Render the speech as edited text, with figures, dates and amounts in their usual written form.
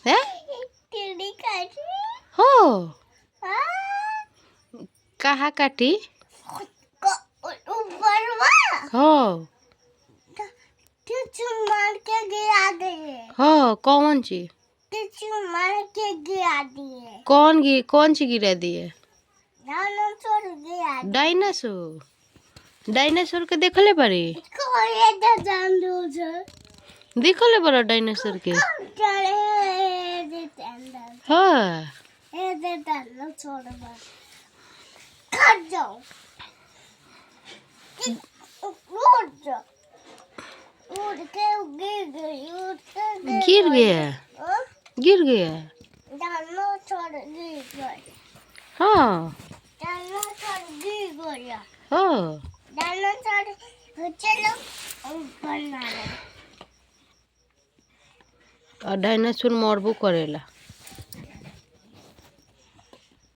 है हो कहाँ काटी हो मार के गिरा दिए हो कौन ची मार के गिरा दिए कौन सी गिरा दिए डायनासोर गिरा दिए डायनासोर डायनासोर के देखले बारी कोई तो जान दो सर देखले बारा डायनासोर के चले देते अंदर हाँ ये देते अंदर छोड़ बस खा जाओ उड़ जाओ उड़ के गिर गई गिर गया गिर गया डायनासोर गिर गई हाँ डायनासोर गिर गया हाँ डायनासोर चलो ऊपर ना और डायनासोर मरबो करेला।